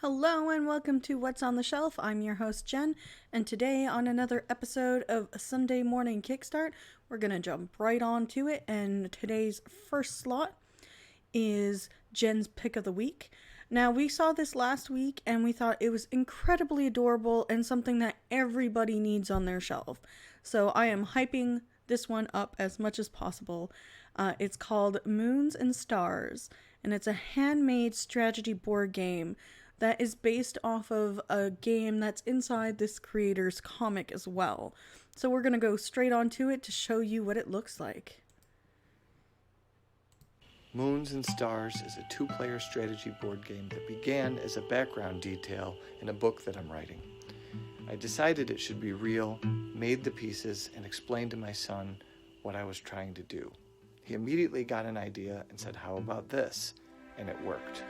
Hello and welcome to What's on the Shelf. I'm your host Jen, and today on another episode of Sunday Morning Kickstart, we're going to jump right on to it, and today's first slot is Jen's Pick of the Week. Now, we saw this last week and we thought it was incredibly adorable and something that everybody needs on their shelf. So I am hyping this one up as much as possible. It's called Moons and Stars, and it's a handmade strategy board game that is based off of a game that's inside this creator's comic as well. So we're going to go straight on to it to show you what it looks like. Moons and Stars is a two-player strategy board game that began as a background detail in a book that I'm writing. I decided it should be real, made the pieces, and explained to my son what I was trying to do. He immediately got an idea and said, "How about this?" And it worked.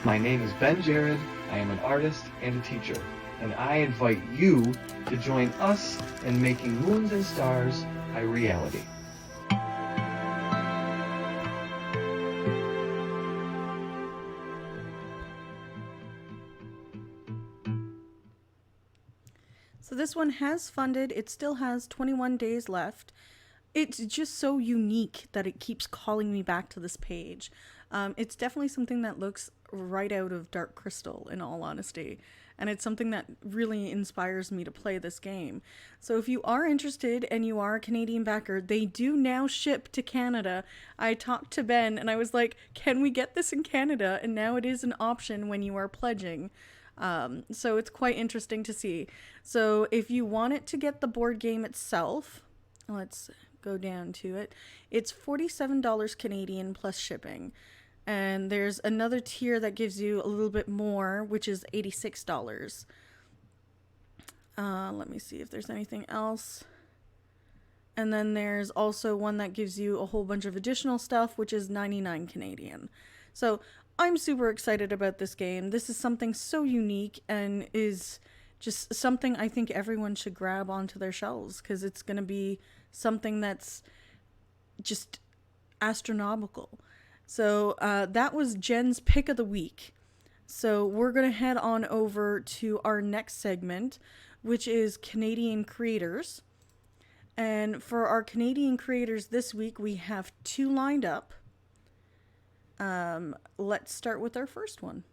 My name is Ben Jared, I am an artist and a teacher, and I invite you to join us in making Moons and Stars a reality. So this one has funded. It still has 21 days left. It's just so unique that it keeps calling me back to this page. It's definitely something that looks right out of Dark Crystal, in all honesty. And it's something that really inspires me to play this game. So if you are interested and you are a Canadian backer, they do now ship to Canada. I talked to Ben and I was like, can we get this in Canada? And now it is an option when you are pledging. So it's quite interesting to see. So if you want it to get the board game itself, let's go down to it. It's $47 Canadian plus shipping. And there's another tier that gives you a little bit more, which is $86. Let me see if there's anything else. And then there's also one that gives you a whole bunch of additional stuff, which is 99 Canadian. So I'm super excited about this game. This is something so unique and is just something I think everyone should grab onto their shelves, because it's going to be something that's just astronomical. So that was Jen's pick of the week. So we're going to head on over to our next segment, which is Canadian creators. And for our Canadian creators this week, we have 2 lined up. Let's start with our first one.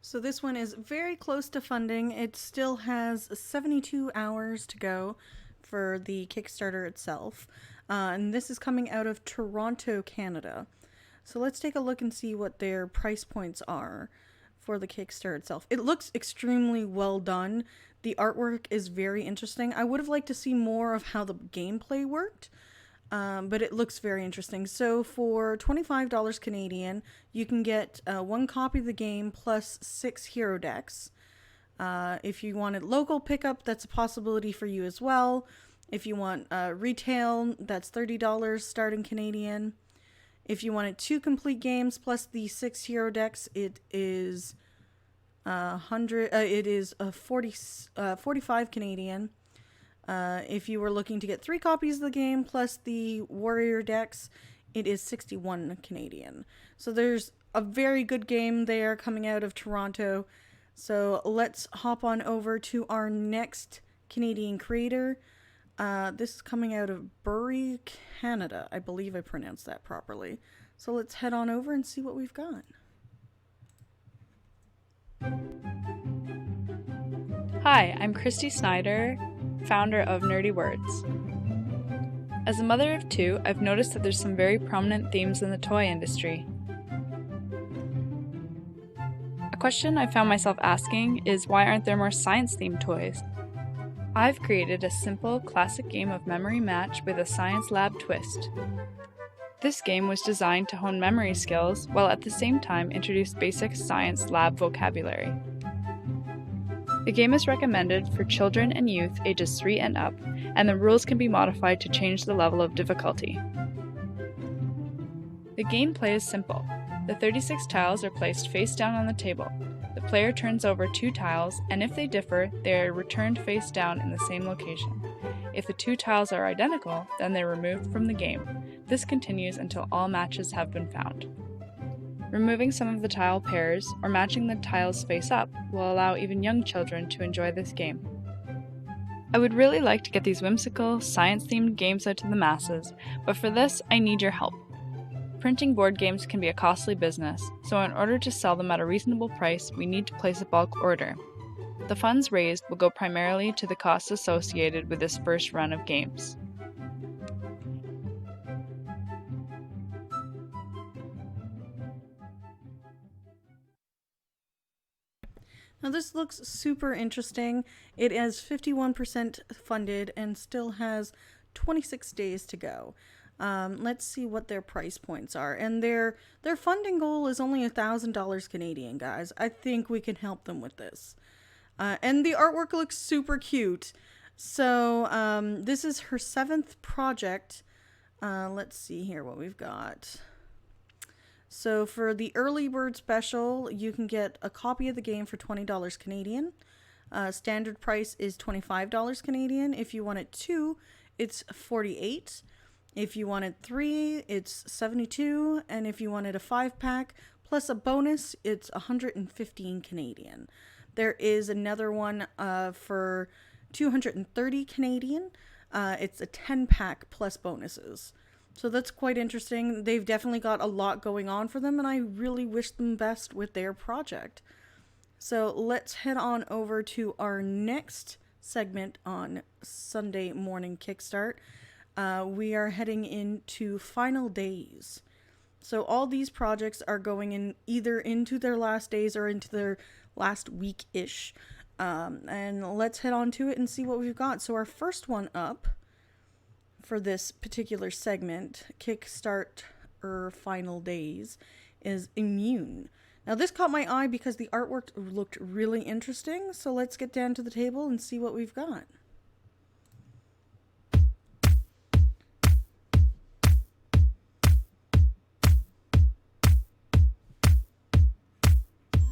So this one is very close to funding. It still has 72 hours to go for the Kickstarter itself. And this is coming out of Toronto, Canada. So let's take a look and see what their price points are for the Kickstarter itself. It looks extremely well done. The artwork is very interesting. I would have liked to see more of how the gameplay worked. But it looks very interesting. So for $25 Canadian, you can get 1 copy of the game plus 6 hero decks. If you wanted local pickup, that's a possibility for you as well. If you want retail, that's $30 starting Canadian. If you wanted 2 complete games plus the 6 hero decks, it is 45 Canadian. If you were looking to get 3 copies of the game plus the warrior decks, it is 61 Canadian. So there's a very good game there coming out of Toronto. So let's hop on over to our next Canadian creator. This is coming out of Bury, Canada. I believe I pronounced that properly. So let's head on over and see what we've got. Hi, I'm Christy Snyder, founder of Nerdy Words. As a mother of 2, I've noticed that there's some very prominent themes in the toy industry. A question I found myself asking is, why aren't there more science-themed toys? I've created a simple, classic game of memory match with a science lab twist. This game was designed to hone memory skills while at the same time introduce basic science lab vocabulary. The game is recommended for children and youth ages 3 and up, and the rules can be modified to change the level of difficulty. The gameplay is simple. The 36 tiles are placed face down on the table. The player turns over 2 tiles, and if they differ, they are returned face down in the same location. If the 2 tiles are identical, then they're removed from the game. This continues until all matches have been found. Removing some of the tile pairs, or matching the tiles face up, will allow even young children to enjoy this game. I would really like to get these whimsical, science-themed games out to the masses, but for this, I need your help. Printing board games can be a costly business, so in order to sell them at a reasonable price, we need to place a bulk order. The funds raised will go primarily to the costs associated with this first run of games. Now just looks super interesting. It is 51% funded and still has 26 days to go. Let's see what their price points are. And their funding goal is only $1,000 Canadian, guys. I think we can help them with this. And the artwork looks super cute. So this is her 7th project. Let's see here what we've got. So for the early bird special, you can get a copy of the game for $20 Canadian. Standard price is $25 Canadian. If you wanted 2, it's $48. If you wanted 3, it's $72. And if you wanted a 5-pack plus a bonus, it's $115 Canadian. There is another one for $230 Canadian. It's a 10-pack plus bonuses. So that's quite interesting. They've definitely got a lot going on for them, and I really wish them best with their project. So let's head on over to our next segment on Sunday Morning Kickstart. We are heading into final days. So all these projects are going in either into their last days or into their last week-ish. And let's head on to it and see what we've got. So our first one up for this particular segment, Kickstarter Final Days, is Immune. Now this caught my eye because the artwork looked really interesting, so let's get down to the table and see what we've got.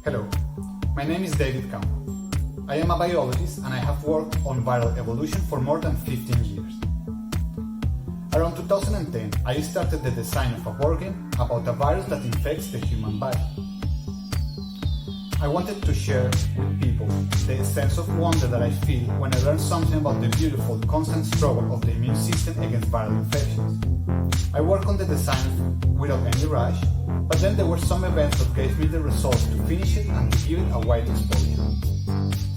Hello, my name is David Camp. I am a biologist and I have worked on viral evolution for more than 15 years. Around 2010, I started the design of a board game about a virus that infects the human body. I wanted to share with people the sense of wonder that I feel when I learn something about the beautiful, constant struggle of the immune system against viral infections. I worked on the design without any rush, but then there were some events that gave me the resolve to finish it and to give it a wide exposure.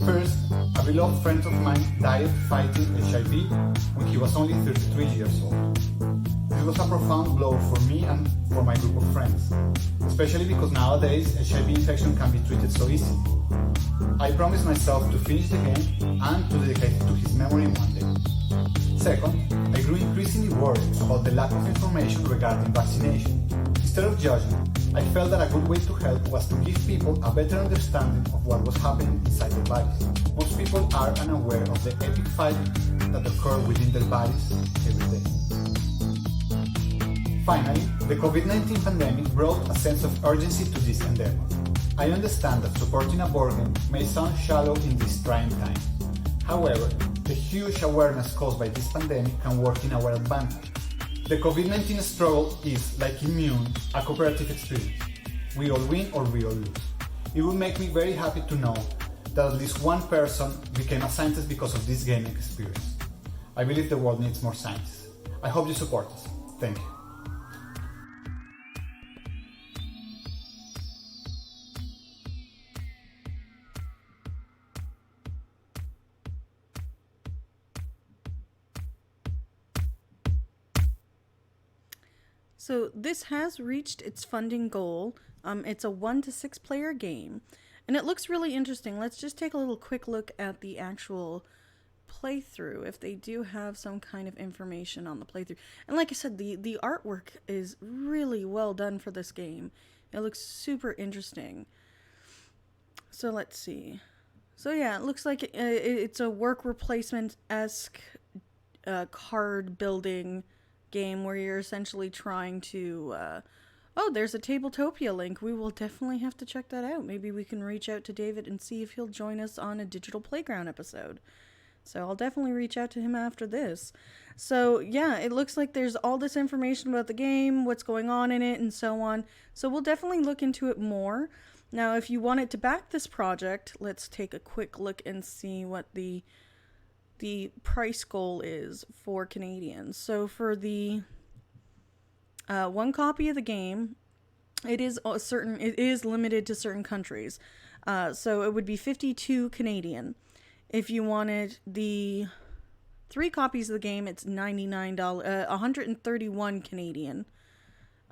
First, a beloved friend of mine died fighting HIV when he was only 33 years old. This was a profound blow for me and for my group of friends, especially because nowadays HIV infection can be treated so easily. I promised myself to finish the game and to dedicate it to his memory one day. Second, I grew increasingly worried about the lack of information regarding vaccination. Instead of judging, I felt that a good way to help was to give people a better understanding of what was happening inside their bodies. Most people are unaware of the epic fight that occurs within their bodies every day. Finally, the COVID-19 pandemic brought a sense of urgency to this endeavor. I understand that supporting a board game may sound shallow in this trying time. However, the huge awareness caused by this pandemic can work in our advantage. The COVID-19 struggle is, like Immune, a cooperative experience. We all win or we all lose. It would make me very happy to know that at least one person became a scientist because of this gaming experience. I believe the world needs more scientists. I hope you support us. Thank you. So this has reached its funding goal. It's a 1 to 6 player game, and it looks really interesting. Let's just take a little quick look at the actual playthrough, if they do have some kind of information on the playthrough. And like I said, the artwork is really well done for this game. It looks super interesting. So let's see. So yeah, it looks like it's a work replacement-esque card building game where you're essentially trying to oh, there's a Tabletopia link. We will definitely have to check that out. Maybe we can reach out to David and see if he'll join us on a Digital Playground episode. So I'll definitely reach out to him after this. So yeah, it looks like there's all this information about the game, what's going on in it, and so on. So we'll definitely look into it more. Now, if you wanted to back this project, let's take a quick look and see what the price goal is for Canadians. So for the one copy of the game, it is limited to certain countries. So it would be 52 Canadian. If you wanted the 3 copies of the game, it's $99, 131 Canadian.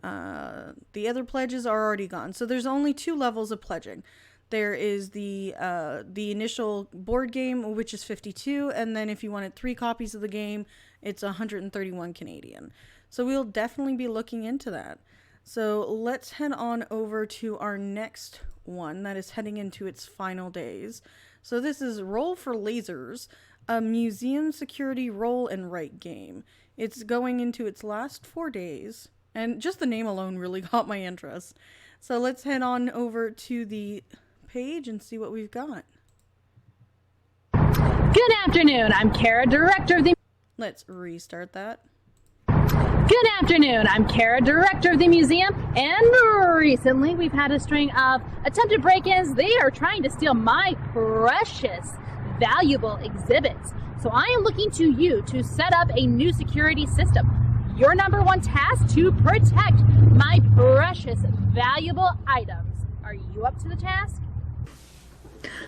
The other pledges are already gone. So there's only 2 levels of pledging. There is the initial board game, which is 52, and then if you wanted 3 copies of the game, it's 131 Canadian. So we'll definitely be looking into that. So let's head on over to our next one that is heading into its final days. So this is Roll for Lasers, a museum security roll and write game. It's going into its last 4 days, and just the name alone really got my interest. So let's head on over to the page and see what we've got. Good afternoon, I'm Kara, director of the... Let's restart that. Good afternoon, I'm Kara, director of the museum, and recently we've had a string of attempted break-ins. They are trying to steal my precious, valuable exhibits. So I am looking to you to set up a new security system. Your number one task to protect my precious, valuable items. Are you up to the task?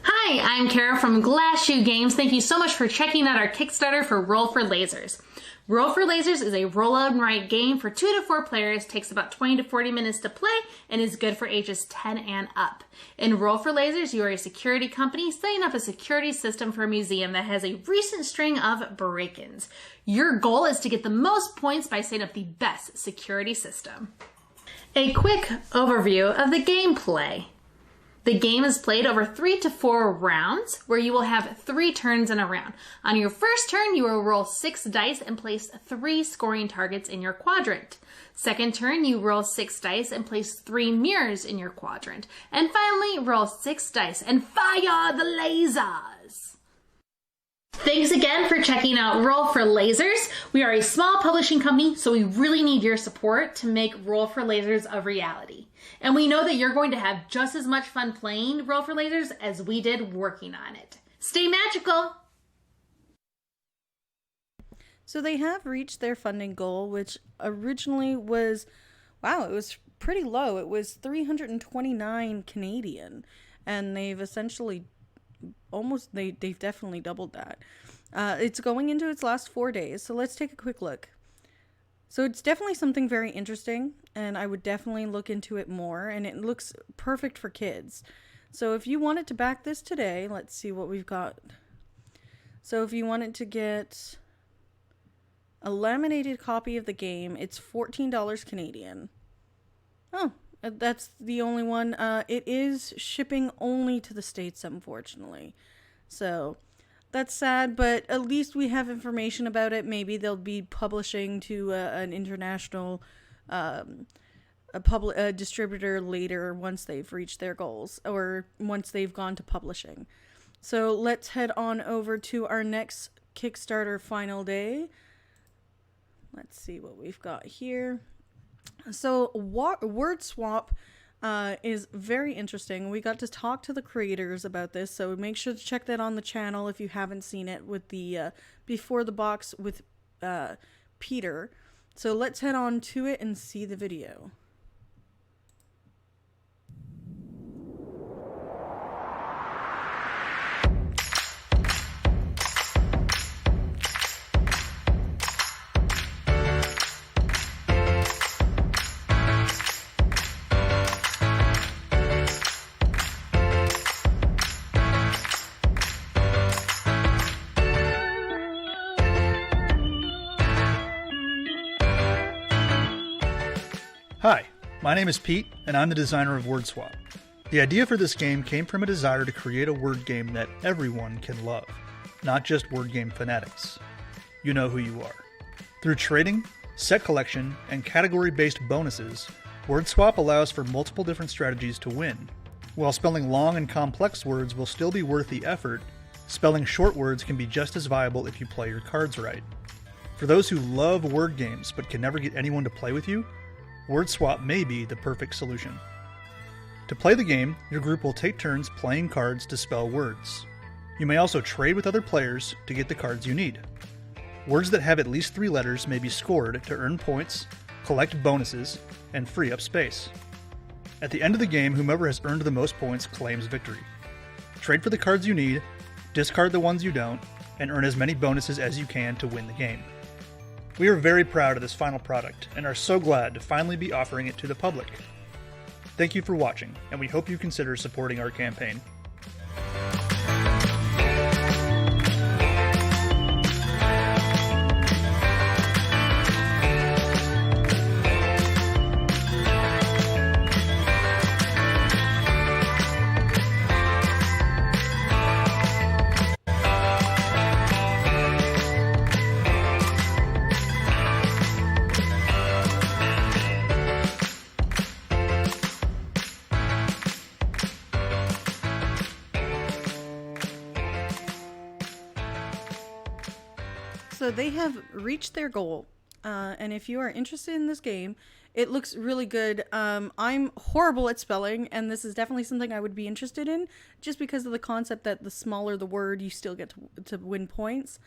Hi, I'm Kara from Glass Shoe Games. Thank you so much for checking out our Kickstarter for Roll for Lasers. Roll for Lasers is a roll and write game for 2 to 4 players, takes about 20 to 40 minutes to play, and is good for ages 10 and up. In Roll for Lasers, you are a security company setting up a security system for a museum that has a recent string of break-ins. Your goal is to get the most points by setting up the best security system. A quick overview of the gameplay. The game is played over 3 to 4 rounds, where you will have 3 turns in a round. On your first turn, you will roll 6 dice and place 3 scoring targets in your quadrant. Second turn, you roll 6 dice and place 3 mirrors in your quadrant. And finally, roll 6 dice and fire the lasers! Thanks again for checking out Roll for Lasers. We are a small publishing company, so we really need your support to make Roll for Lasers a reality. And we know that you're going to have just as much fun playing Roll for Lasers as we did working on it. Stay magical! So they have reached their funding goal, which originally was, wow, it was pretty low. It was 329 Canadian, and they've essentially they've definitely doubled that. It's going into its last 4 days, so let's take a quick look. So it's definitely something very interesting, and I would definitely look into it more, and it looks perfect for kids. So if you wanted to back this today, let's see what we've got. So if you wanted to get a laminated copy of the game, it's $14 Canadian. Oh, that's the only one. It is shipping only to the States, unfortunately. So that's sad, but at least we have information about it. Maybe they'll be publishing to an international distributor later once they've reached their goals or once they've gone to publishing. So let's head on over to our next Kickstarter final day. Let's see what we've got here. So Word Swap is very interesting. We got to talk to the creators about this, so make sure to check that on the channel if you haven't seen it with the Before the Box with Peter. So let's head on to it and see the video. Hi, my name is Pete, and I'm the designer of Word Swap. The idea for this game came from a desire to create a word game that everyone can love, not just word game fanatics. You know who you are. Through trading, set collection, and category-based bonuses, Word Swap allows for multiple different strategies to win. While spelling long and complex words will still be worth the effort, spelling short words can be just as viable if you play your cards right. For those who love word games but can never get anyone to play with you, Word Swap may be the perfect solution. To play the game, your group will take turns playing cards to spell words. You may also trade with other players to get the cards you need. Words that have at least 3 letters may be scored to earn points, collect bonuses, and free up space. At the end of the game, whomever has earned the most points claims victory. Trade for the cards you need, discard the ones you don't, and earn as many bonuses as you can to win the game. We are very proud of this final product and are so glad to finally be offering it to the public. Thank you for watching, and we hope you consider supporting our campaign. So they have reached their goal, and if you are interested in this game, it looks really good. I'm horrible at spelling, and this is definitely something I would be interested in, just because of the concept that the smaller the word, you still get to win points.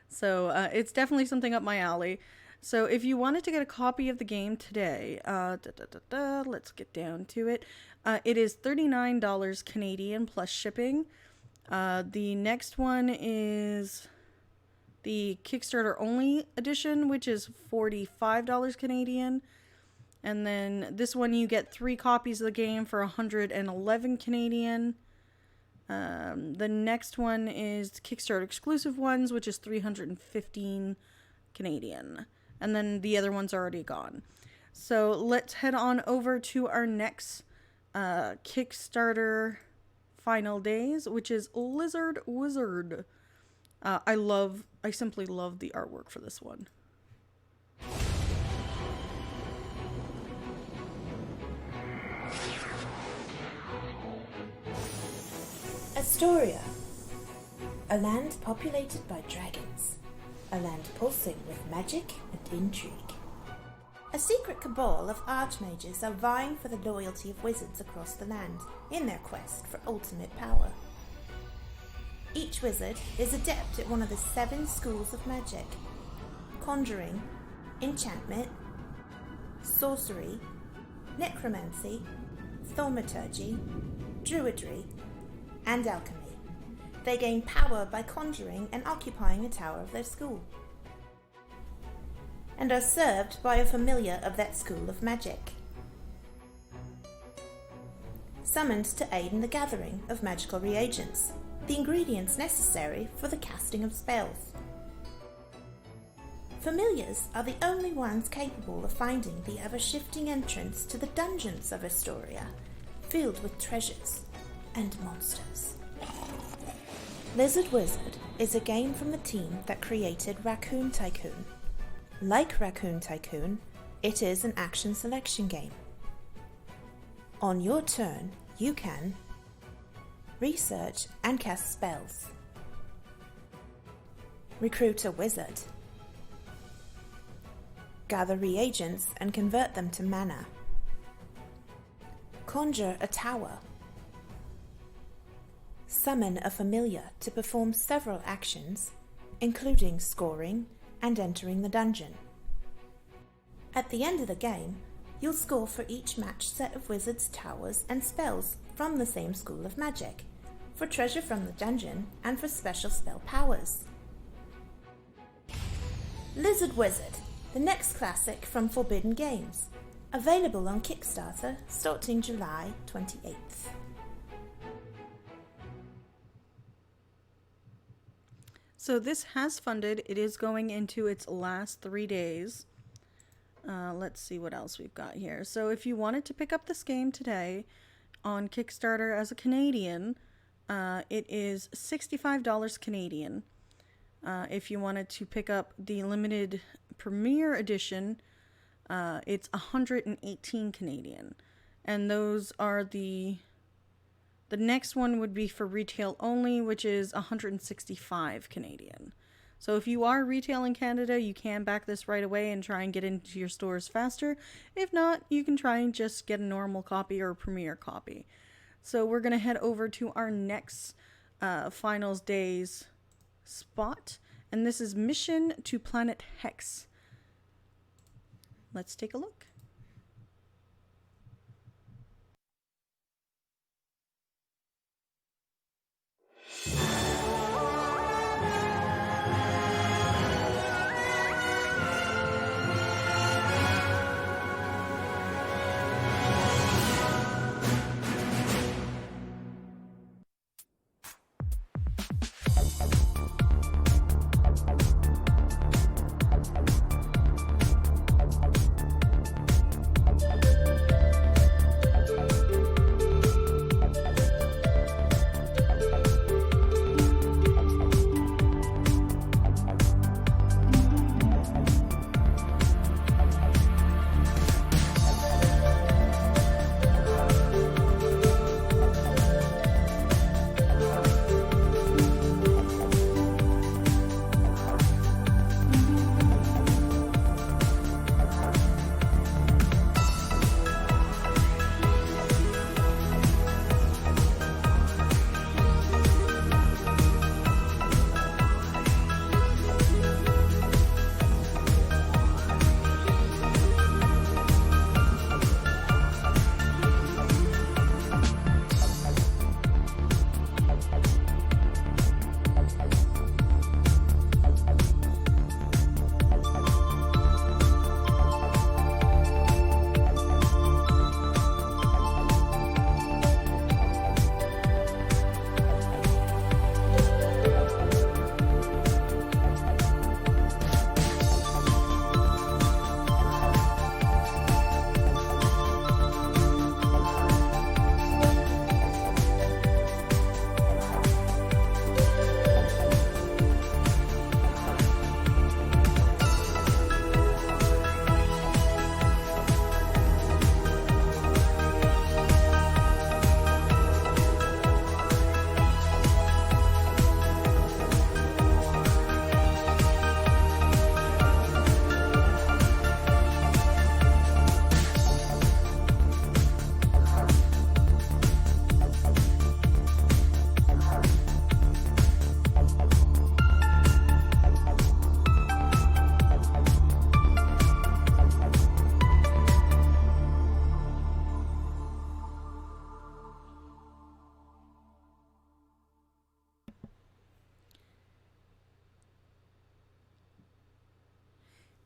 So it's definitely something up my alley. So if you wanted to get a copy of the game today, let's get down to it. It is $39 Canadian plus shipping. The next one is the Kickstarter only edition, which is $45 Canadian. And then this one you get 3 copies of the game for $111 Canadian. The next one is Kickstarter exclusive ones, which is $315 Canadian. And then the other one's already gone. So let's head on over to our next Kickstarter final days, which is Lizard Wizard. I simply love the artwork for this one. Astoria, a land populated by dragons, a land pulsing with magic and intrigue. A secret cabal of archmages are vying for the loyalty of wizards across the land in their quest for ultimate power. Each wizard is adept at one of the 7 schools of magic: conjuring, enchantment, sorcery, necromancy, thaumaturgy, druidry, and alchemy. They gain power by conjuring and occupying a tower of their school, and are served by a familiar of that school of magic, summoned to aid in the gathering of magical reagents, the ingredients necessary for the casting of spells. Familiars are the only ones capable of finding the ever-shifting entrance to the dungeons of Astoria, filled with treasures and monsters. Lizard Wizard is a game from the team that created Raccoon Tycoon. Like Raccoon Tycoon, it is an action selection game. On your turn, you can research and cast spells, recruit a wizard, gather reagents and convert them to mana, conjure a tower, summon a familiar to perform several actions, including scoring and entering the dungeon. At the end of the game, you'll score for each matched set of wizards, towers, and spells from the same school of magic, for treasure from the dungeon, and for special spell powers. Lizard Wizard, the next classic from Forbidden Games, available on Kickstarter starting July 28th. So this has funded. It is going into its last 3 days. Let's see what else we've got here. So if you wanted to pick up this game today on Kickstarter as a Canadian, it is $65 Canadian. If you wanted to pick up the limited premiere edition, it's $118 Canadian. And those are the next one would be for retail only, which is $165 Canadian. So if you are retail in Canada, you can back this right away and try and get into your stores faster. If not, you can try and just get a normal copy or a premiere copy. So we're going to head over to our next finals days spot, and this is Mission to Planet Hex. Let's take a look.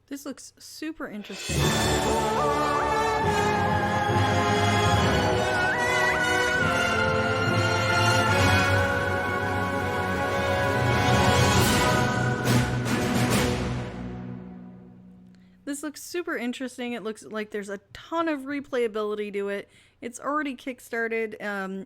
This looks super interesting. This looks super interesting. It looks like there's a ton of replayability to it. It's already kickstarted.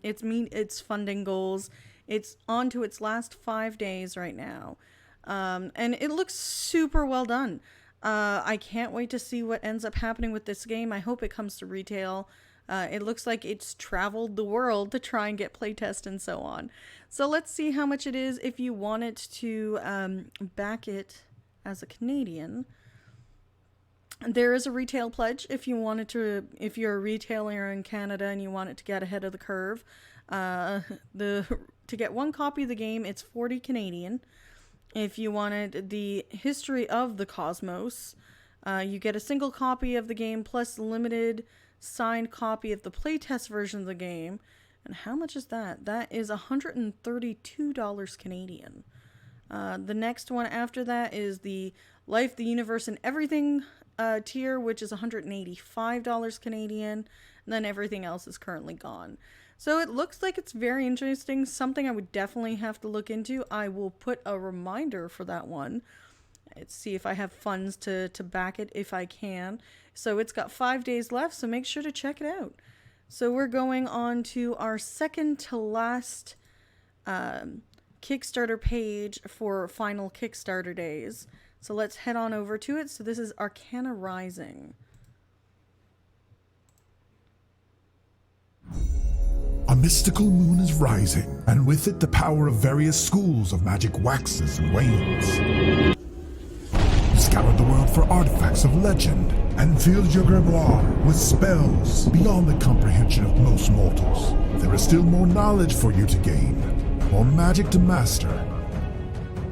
It's funding goals. It's on to its last 5 days right now. And it looks super well done. I can't wait to see what ends up happening with this game. I hope it comes to retail. It looks like it's traveled the world to try and get playtest and so on. So let's see how much it is. If you wanted to back it as a Canadian, there is a retail pledge if you wanted to. If you're a retailer in Canada and you want it to get ahead of the curve, to get one copy of the game, it's 40 Canadian. If you wanted the history of the Cosmos, you get a single copy of the game plus limited signed copy of the playtest version of the game. And how much is that? That is $132 Canadian. The next one after that is the Life, the Universe, and Everything tier, which is $185 Canadian. And then everything else is currently gone. So it looks like it's very interesting, something I would definitely have to look into. I will put a reminder for that one. Let's see if I have funds to back it if I can. So it's got 5 days left, so make sure to check it out. So we're going on to our second to last Kickstarter page for final Kickstarter days. So let's head on over to it. So this is Arcana Rising. A mystical moon is rising, and with it the power of various schools of magic waxes and wanes. You scour the world for artifacts of legend, and filled your grimoire with spells beyond the comprehension of most mortals. There is still more knowledge for you to gain, more magic to master.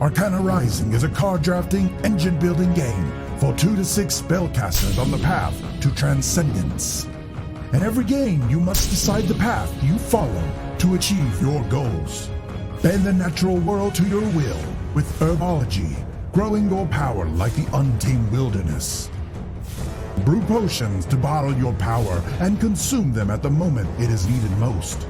Arcana Rising is a card-drafting, engine-building game for 2 to 6 spellcasters on the path to transcendence. In every game, you must decide the path you follow to achieve your goals. Bend the natural world to your will with herbology, growing your power like the untamed wilderness. Brew potions to bottle your power and consume them at the moment it is needed most.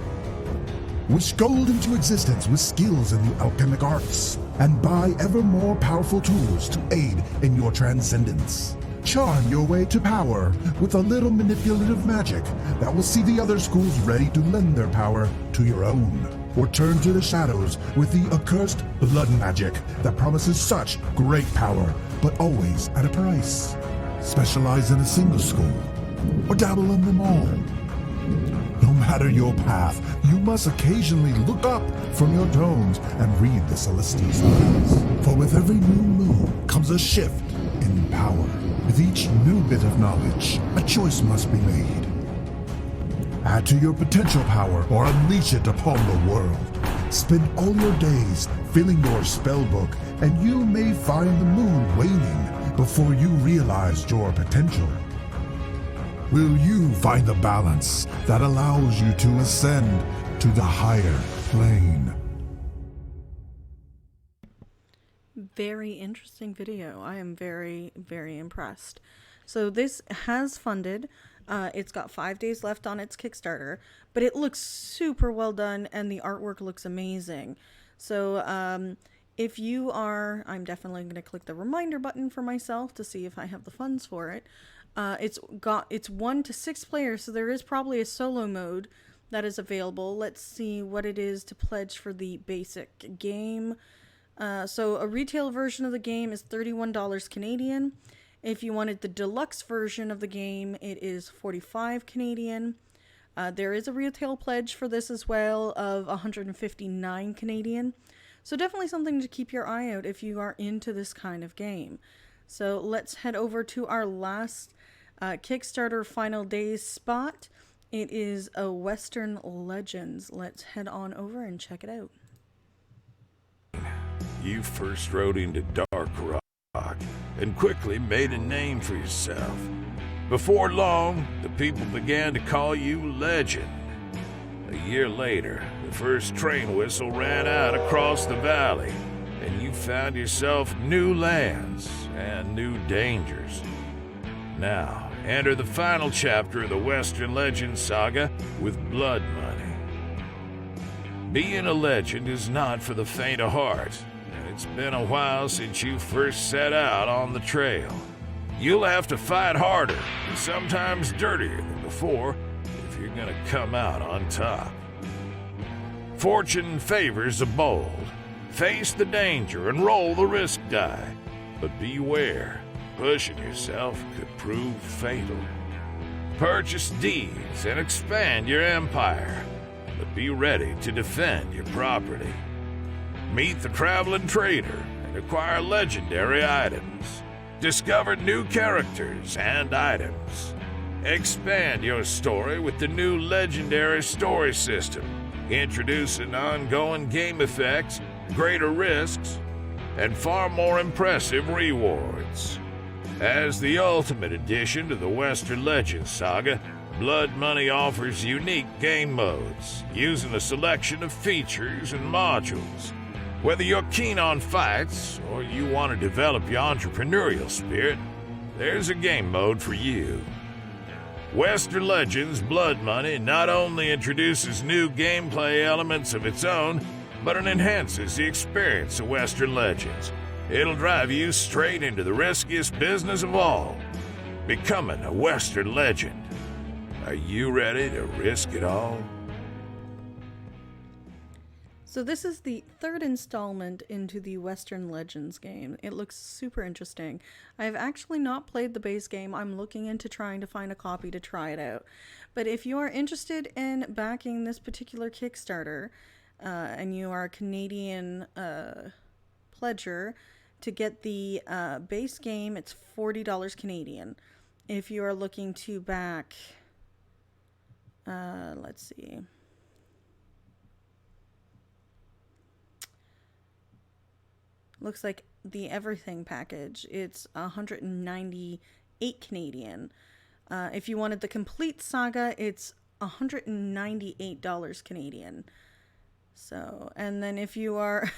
Wish gold into existence with skills in the alchemic arts, and buy ever more powerful tools to aid in your transcendence. Charm your way to power with a little manipulative magic that will see the other schools ready to lend their power to your own. Or turn to the shadows with the accursed blood magic that promises such great power, but always at a price. Specialize in a single school, or dabble in them all. No matter your path, you must occasionally look up from your tomes and read the celestial signs. For with every new moon comes a shift in power. With each new bit of knowledge, a choice must be made. Add to your potential power or unleash it upon the world. Spend all your days filling your spell book, and you may find the moon waning before you realize your potential. Will you find the balance that allows you to ascend to the higher plane? Very interesting video. I am very, very impressed. So this has funded. It's got 5 days left on its Kickstarter, but it looks super well done and the artwork looks amazing. So if you are, I'm definitely going to click the reminder button for myself to see if I have the funds for it. It's 1 to 6 players, so there is probably a solo mode that is available. Let's see what it is to pledge for the basic game. So a retail version of the game is $31 Canadian. If you wanted the deluxe version of the game, it is 45 Canadian. There is a retail pledge for this as well of 159 Canadian. So definitely something to keep your eye out if you are into this kind of game. So let's head over to our last Kickstarter final days spot. It is a Western Legends. Let's head on over and check it out. You first rode into Dark Rock and quickly made a name for yourself. Before long, the people began to call you Legend. A year later, the first train whistle ran out across the valley, and you found yourself new lands and new dangers. Now, enter the final chapter of the Western Legends saga with blood money. Being a legend is not for the faint of heart, and it's been a while since you first set out on the trail. You'll have to fight harder, and sometimes dirtier than before, if you're gonna come out on top. Fortune favors the bold. Face the danger and roll the risk die, but beware. Pushing yourself could prove fatal. Purchase deeds and expand your empire, but be ready to defend your property. Meet the traveling trader and acquire legendary items. Discover new characters and items. Expand your story with the new legendary story system, introducing ongoing game effects, greater risks, and far more impressive rewards. As the ultimate addition to the Western Legends saga, Blood Money offers unique game modes, using a selection of features and modules. Whether you're keen on fights, or you want to develop your entrepreneurial spirit, there's a game mode for you. Western Legends Blood Money not only introduces new gameplay elements of its own, but it enhances the experience of Western Legends. It'll drive you straight into the riskiest business of all, becoming a Western legend. Are you ready to risk it all? So this is the third installment into the Western Legends game. It looks super interesting. I've actually not played the base game. I'm looking into trying to find a copy to try it out. But if you are interested in backing this particular Kickstarter, and you are a Canadian pledger, to get the base game, it's $40 Canadian. If you are looking to back, let's see. Looks like the everything package, it's $198 Canadian. If you wanted the complete saga, it's $198 Canadian. So, and then if you are,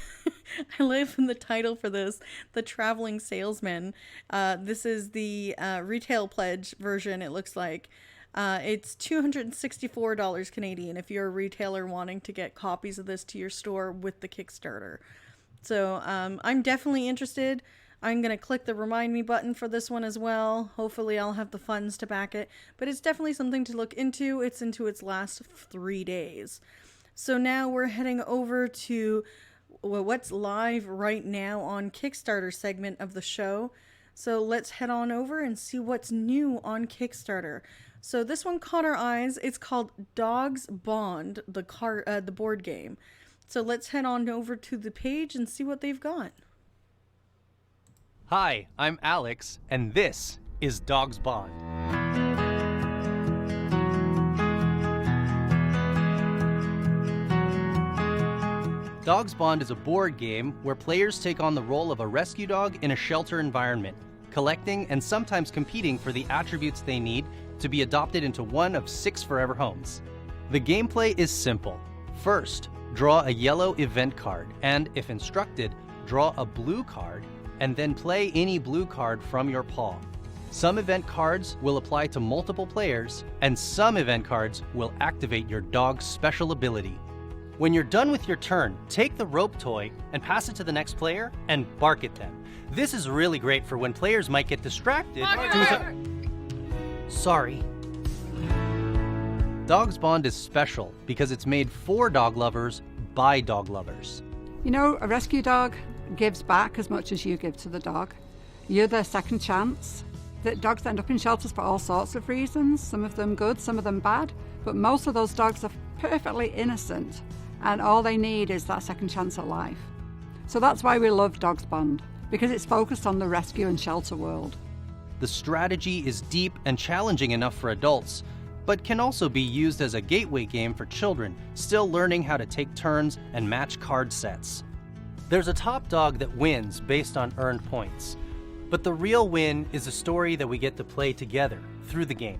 I live in the title for this, the traveling salesman. This is the retail pledge version, it looks like. It's $264 Canadian if you're a retailer wanting to get copies of this to your store with the Kickstarter. So I'm definitely interested. I'm going to click the remind me button for this one as well. Hopefully I'll have the funds to back it. But it's definitely something to look into. It's into its last 3 days. So now we're heading over to what's live right now on Kickstarter segment of the show. So let's head on over and see what's new on Kickstarter. So this one caught our eyes. It's called Dogs Bond, the board game. So let's head on over to the page and see what they've got. Hi, I'm Alex, and this is Dogs Bond. Dogs Bond is a board game where players take on the role of a rescue dog in a shelter environment, collecting and sometimes competing for the attributes they need to be adopted into one of 6 forever homes. The gameplay is simple. First, draw a yellow event card, and if instructed, draw a blue card, and then play any blue card from your paw. Some event cards will apply to multiple players, and some event cards will activate your dog's special ability. When you're done with your turn, take the rope toy and pass it to the next player and bark at them. This is really great for when players might get distracted. Sorry. Dogs Bond is special because it's made for dog lovers by dog lovers. You know, a rescue dog gives back as much as you give to the dog. You're their second chance. The dogs end up in shelters for all sorts of reasons, some of them good, some of them bad, but most of those dogs are perfectly innocent, and all they need is that second chance at life. So that's why we love Dogs Bond, because it's focused on the rescue and shelter world. The strategy is deep and challenging enough for adults, but can also be used as a gateway game for children still learning how to take turns and match card sets. There's a top dog that wins based on earned points, but the real win is a story that we get to play together through the game.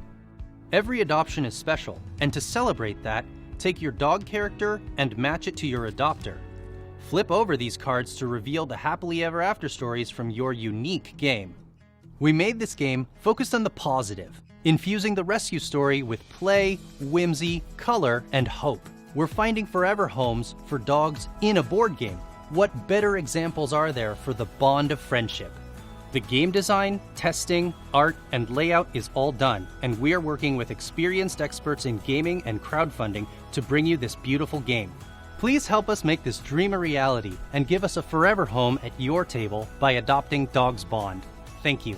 Every adoption is special, and to celebrate that, take your dog character and match it to your adopter. Flip over these cards to reveal the happily ever after stories from your unique game. We made this game focused on the positive, infusing the rescue story with play, whimsy, color, and hope. We're finding forever homes for dogs in a board game. What better examples are there for the bond of friendship? The game design, testing, art, and layout is all done, and we are working with experienced experts in gaming and crowdfunding to bring you this beautiful game. Please help us make this dream a reality and give us a forever home at your table by adopting Dogs Bond. Thank you.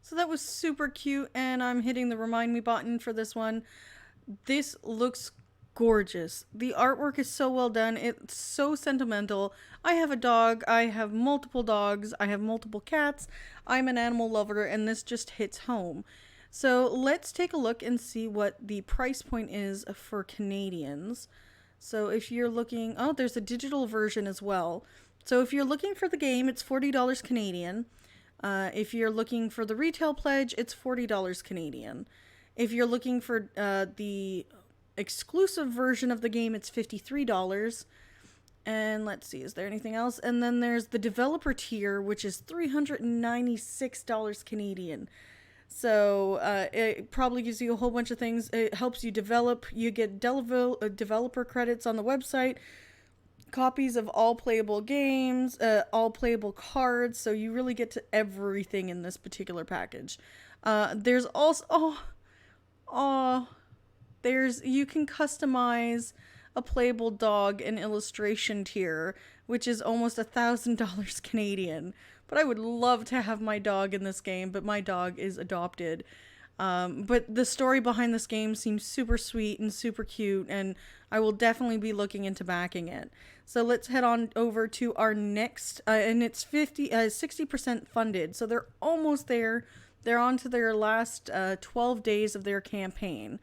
So that was super cute, and I'm hitting the remind me button for this one. This looks gorgeous. The artwork is so well done. It's so sentimental. I have a dog. I have multiple dogs. I have multiple cats. I'm an animal lover, and this just hits home. So let's take a look and see what the price point is for Canadians. So if you're looking, oh, there's a digital version as well. So if you're looking for the game, it's $40 Canadian. If you're looking for the retail pledge, it's $40 Canadian. If you're looking for the exclusive version of the game, it's $53. And let's see, is there anything else? And then there's the developer tier, which is $396 Canadian. So it probably gives you a whole bunch of things. It helps you develop. You get developer credits on the website, copies of all playable games, all playable cards. So you really get to everything in this particular package. There's also, you can customize a playable dog and illustration tier, which is almost $1,000 Canadian. But I would love to have my dog in this game, but my dog is adopted. But the story behind this game seems super sweet and super cute, and I will definitely be looking into backing it. So let's head on over to our next, and it's 60% funded, so they're almost there. They're on to their last 12 days of their campaign.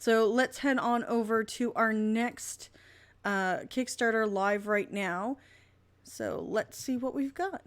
So let's head on over to our next Kickstarter live right now. So let's see what we've got.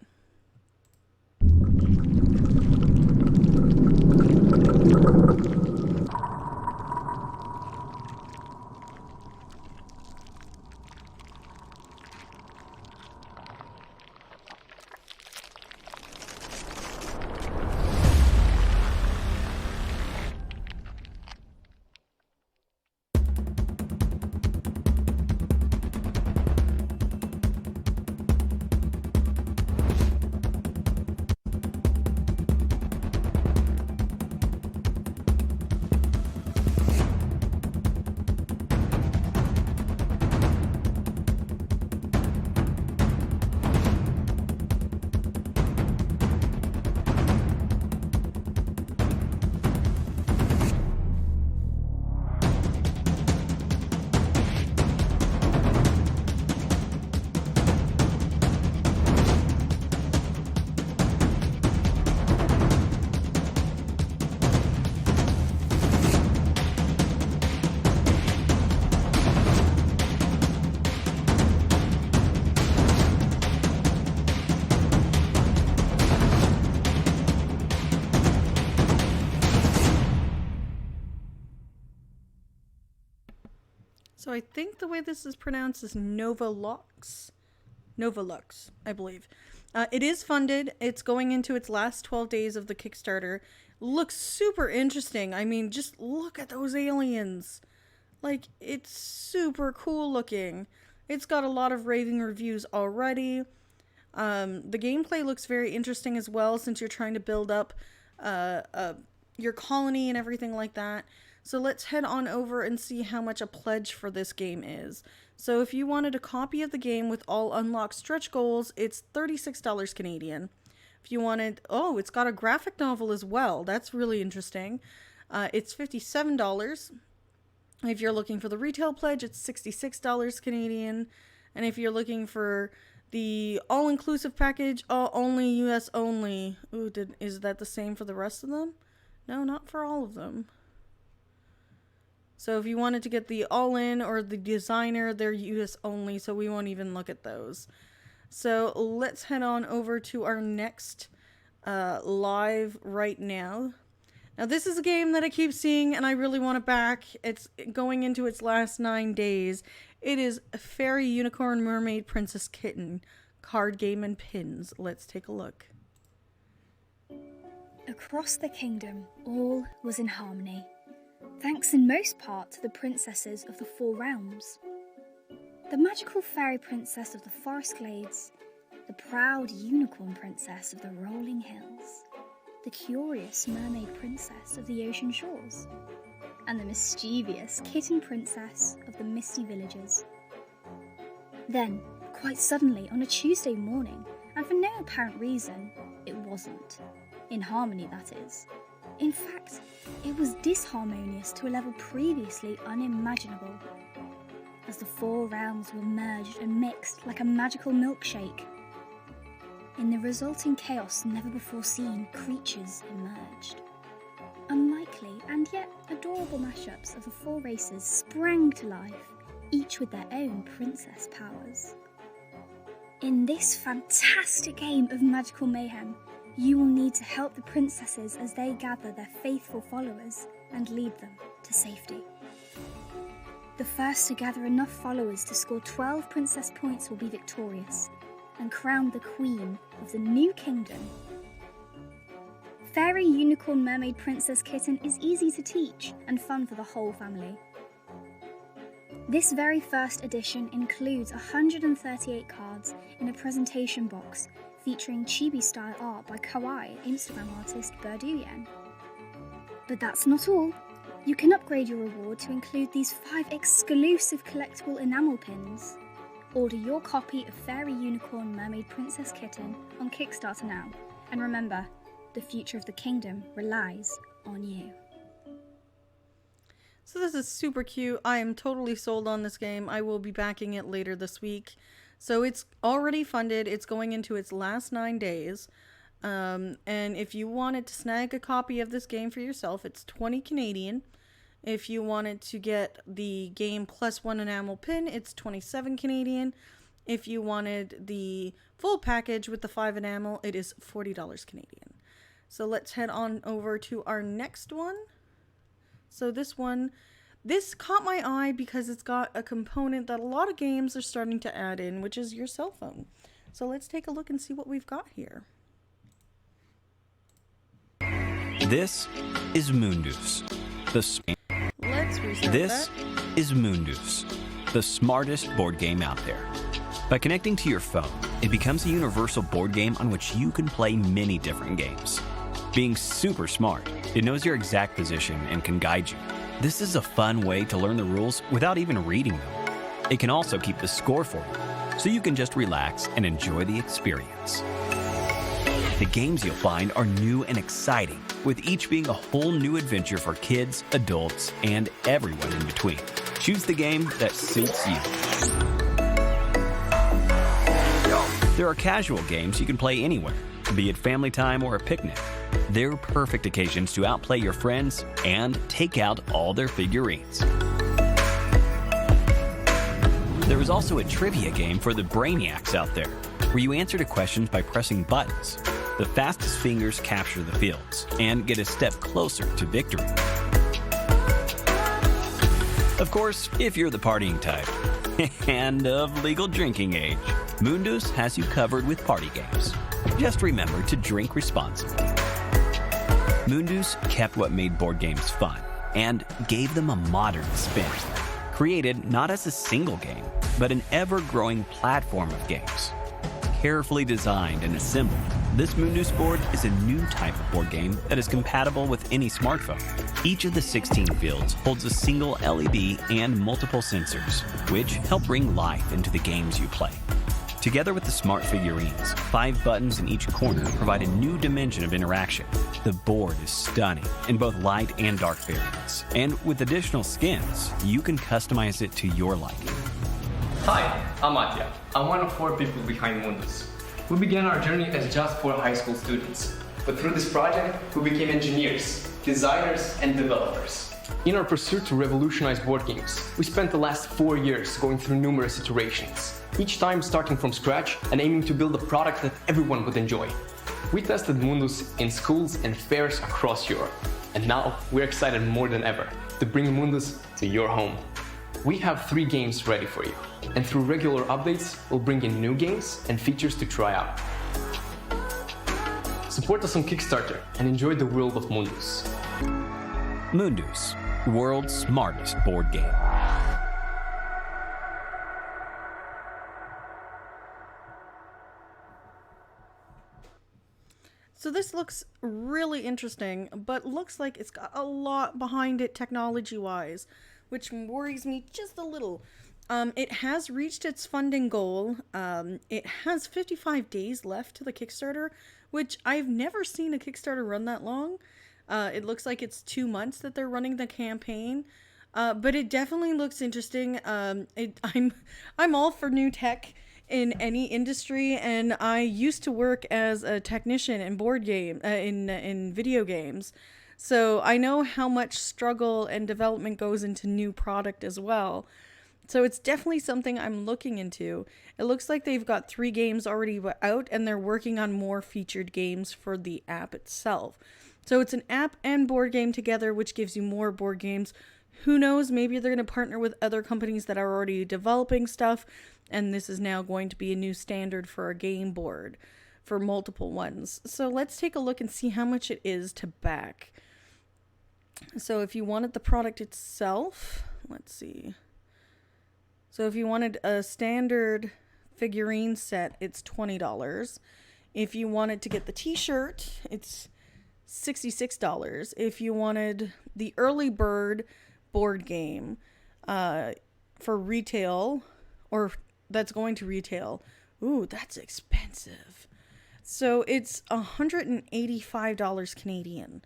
So I think the way this is pronounced is Novolux, I believe. It is funded. It's going into its last 12 days of the Kickstarter. Looks super interesting. I mean, just look at those aliens. Like, it's super cool looking. It's got a lot of raving reviews already. The gameplay looks very interesting as well, since you're trying to build up your colony and everything like that. So let's head on over and see how much a pledge for this game is. So if you wanted a copy of the game with all unlocked stretch goals, it's $36 Canadian. If you wanted, oh, it's got a graphic novel as well. That's really interesting. It's $57. If you're looking for the retail pledge, it's $66 Canadian. And if you're looking for the all-inclusive package, only US only. Ooh, is that the same for the rest of them? No, not for all of them. So if you wanted to get the all-in or the designer, they're US only, so we won't even look at those. So let's head on over to our next live right now. Now, this is a game that I keep seeing and I really want to back. It's going into its last 9 days. It is Fairy Unicorn Mermaid Princess Kitten card game and pins. Let's take a look. Across the kingdom, all was in harmony, thanks in most part to the princesses of the 4 realms. The magical fairy princess of the forest glades, the proud unicorn princess of the rolling hills, the curious mermaid princess of the ocean shores, and the mischievous kitten princess of the misty villages. Then, quite suddenly, on a Tuesday morning, and for no apparent reason, it wasn't. In harmony, that is. In fact, it was disharmonious to a level previously unimaginable, as the 4 realms were merged and mixed like a magical milkshake. In the resulting chaos never before seen, creatures emerged. Unlikely and yet adorable mashups of the 4 races sprang to life, each with their own princess powers. In this fantastic game of magical mayhem, you will need to help the princesses as they gather their faithful followers and lead them to safety. The first to gather enough followers to score 12 princess points will be victorious and crowned the queen of the new kingdom. Fairy Unicorn Mermaid Princess Kitten is easy to teach and fun for the whole family. This very first edition includes 138 cards in a presentation box featuring chibi-style art by kawaii Instagram artist Birduyen. But that's not all. You can upgrade your reward to include these 5 exclusive collectible enamel pins. Order your copy of Fairy Unicorn Mermaid Princess Kitten on Kickstarter now. And remember, the future of the kingdom relies on you. So this is super cute. I am totally sold on this game. I will be backing it later this week. So it's already funded. It's going into its last 9 days. And if you wanted to snag a copy of this game for yourself, it's 20 Canadian. If you wanted to get the game plus 1 enamel pin, it's 27 Canadian. If you wanted the full package with the 5 enamel, it is $40 Canadian. So let's head on over to our next one. So this caught my eye because it's got a component that a lot of games are starting to add in, which is your cell phone. So let's take a look and see what we've got here. This is Mundus. Let's restart This is Mundus, the smartest board game out there. By connecting to your phone, it becomes a universal board game on which you can play many different games. Being super smart, it knows your exact position and can guide you. This is a fun way to learn the rules without even reading them. It can also keep the score for you, so you can just relax and enjoy the experience. The games you'll find are new and exciting, with each being a whole new adventure for kids, adults, and everyone in between. Choose the game that suits you. There are casual games you can play anywhere, be it family time or a picnic. They're perfect occasions to outplay your friends and take out all their figurines. There is also a trivia game for the brainiacs out there, where you answer to questions by pressing buttons. The fastest fingers capture the fields and get a step closer to victory. Of course, if you're the partying type and of legal drinking age, Mundus has you covered with party games. Just remember to drink responsibly. Mundus kept what made board games fun and gave them a modern spin. Created not as a single game, but an ever-growing platform of games. Carefully designed and assembled, this Mundus board is a new type of board game that is compatible with any smartphone. Each of the 16 fields holds a single LED and multiple sensors, which help bring life into the games you play. Together with the smart figurines, 5 buttons in each corner provide a new dimension of interaction. The board is stunning in both light and dark variants, and with additional skins, you can customize it to your liking. Hi, I'm Atya. I'm one of 4 people behind Mundus. We began our journey as just 4 high school students, but through this project, we became engineers, designers, and developers. In our pursuit to revolutionize board games, we spent the last 4 years going through numerous iterations, each time starting from scratch and aiming to build a product that everyone would enjoy. We tested Mundus in schools and fairs across Europe, and now we're excited more than ever to bring Mundus to your home. We have 3 games ready for you, and through regular updates, we'll bring in new games and features to try out. Support us on Kickstarter and enjoy the world of Mundus. Mundus, world's smartest board game. So this looks really interesting, but looks like it's got a lot behind it technology-wise, which worries me just a little. It has reached its funding goal. It has 55 days left to the Kickstarter, which I've never seen a Kickstarter run that long. It looks like it's 2 months that they're running the campaign, but it definitely looks interesting. I'm all for new tech in any industry, and I used to work as a technician in in video games, so I know how much struggle and development goes into new product as well. So it's definitely something I'm looking into. It looks like they've got 3 games already out, and they're working on more featured games for the app itself. So it's an app and board game together, which gives you more board games. Who knows, maybe they're going to partner with other companies that are already developing stuff, and this is now going to be a new standard for a game board for multiple ones. So let's take a look and see how much it is to back. So if you wanted the product itself, let's see. So if you wanted a standard figurine set, it's $20. If you wanted to get the t-shirt, it's $66. If you wanted the early bird board game for retail, or that's going to retail, ooh, that's expensive. So it's $185 Canadian.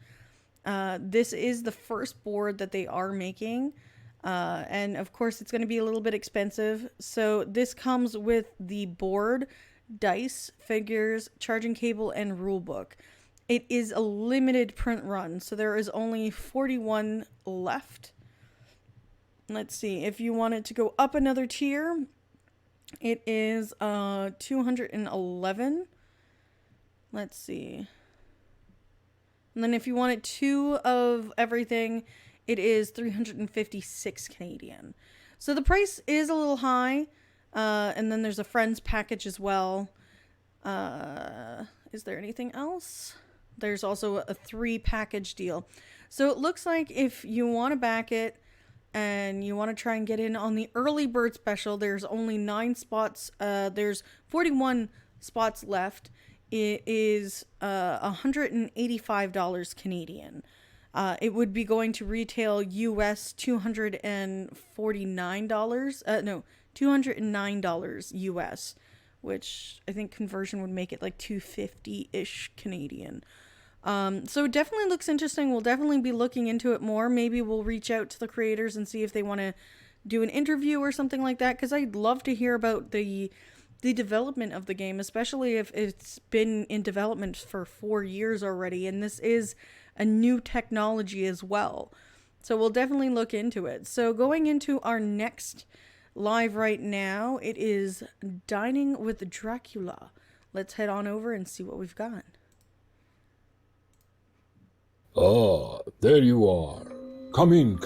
This is the first board that they are making. And of course it's going to be a little bit expensive. So this comes with the board, dice, figures, charging cable, and rule book. It is a limited print run, so there is only 41 left. Let's see, if you wanted to go up another tier, it is 211. Let's see. And then if you wanted 2 of everything, it is 356 Canadian. So the price is a little high. And then there's a friends package as well. Is there anything else? There's also a 3 package deal. So it looks like if you want to back it and you want to try and get in on the early bird special, there's only 9 spots. There's 41 spots left. It is $185 Canadian. It would be going to retail US $249. $209 US, which I think conversion would make it like $250-ish Canadian. So it definitely looks interesting. We'll definitely be looking into it more. Maybe we'll reach out to the creators and see if they want to do an interview or something like that, because I'd love to hear about the development of the game, especially if it's been in development for 4 years already, and this is a new technology as well. So we'll definitely look into it. So going into our next live right now, it is Dining with Dracula. Let's head on over and see what we've got. Ah, there you are. Come in,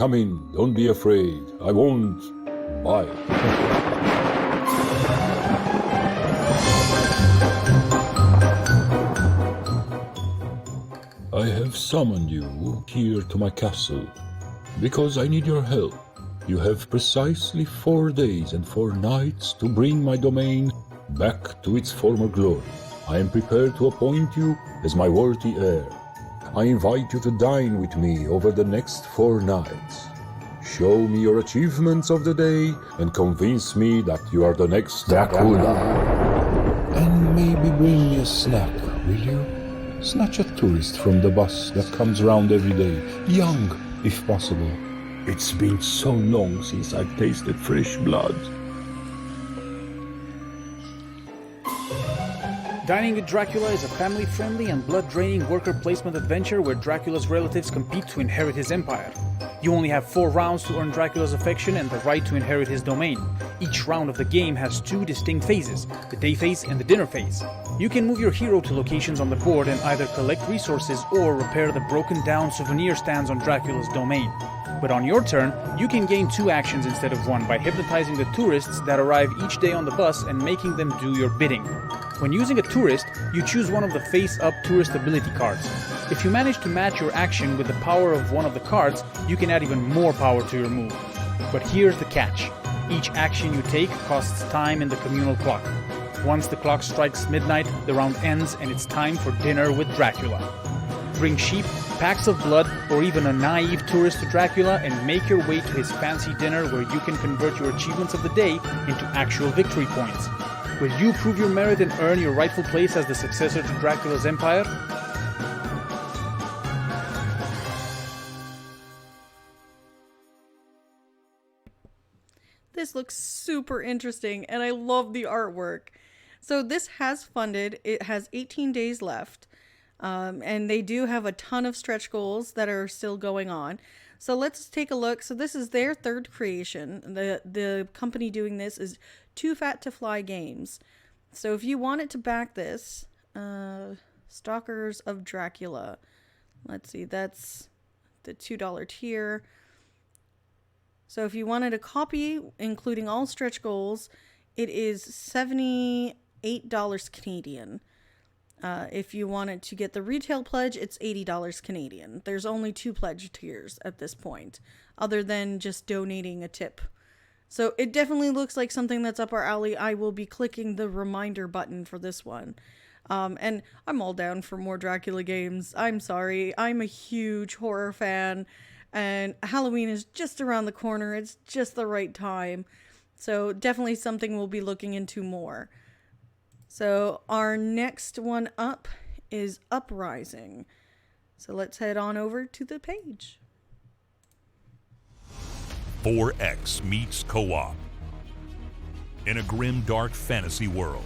don't be afraid. I won't bite. I have summoned you here to my castle because I need your help. You have precisely 4 days and 4 nights to bring my domain back to its former glory. I am prepared to appoint you as my worthy heir. I invite you to dine with me over the next 4 nights. Show me your achievements of the day and convince me that you are the next Dracula. And maybe bring me a snack, will you? Snatch a tourist from the bus that comes round every day, young if possible. It's been so long since I've tasted fresh blood. Dining with Dracula is a family-friendly and blood-draining worker placement adventure where Dracula's relatives compete to inherit his empire. You only have 4 rounds to earn Dracula's affection and the right to inherit his domain. Each round of the game has 2 distinct phases, the day phase and the dinner phase. You can move your hero to locations on the board and either collect resources or repair the broken down souvenir stands on Dracula's domain. But on your turn, you can gain 2 actions instead of 1 by hypnotizing the tourists that arrive each day on the bus and making them do your bidding. When using a tourist, you choose one of the face-up tourist ability cards. If you manage to match your action with the power of one of the cards, you can add even more power to your move. But here's the catch. Each action you take costs time in the communal clock. Once the clock strikes midnight, the round ends and it's time for dinner with Dracula. Bring sheep, packs of blood, or even a naive tourist to Dracula and make your way to his fancy dinner where you can convert your achievements of the day into actual victory points. Will you prove your merit and earn your rightful place as the successor to Dracula's empire? This looks super interesting, and I love the artwork. So this has funded. It has 18 days left, and they do have a ton of stretch goals that are still going on. So let's take a look. So this is their 3rd creation. The company doing this is Too Fat to Fly Games. So if you wanted to back this, Stalkers of Dracula. Let's see, that's the $2 tier. So if you wanted a copy, including all stretch goals, it is $78 Canadian. If you wanted to get the retail pledge, it's $80 Canadian. There's only 2 pledge tiers at this point, other than just donating a tip. So it definitely looks like something that's up our alley. I will be clicking the reminder button for this one. And I'm all down for more Dracula games. I'm sorry. I'm a huge horror fan. And Halloween is just around the corner. It's just the right time. So definitely something we'll be looking into more. So our next one up is Uprising. So let's head on over to the page. 4X meets co-op in a grim, dark fantasy world.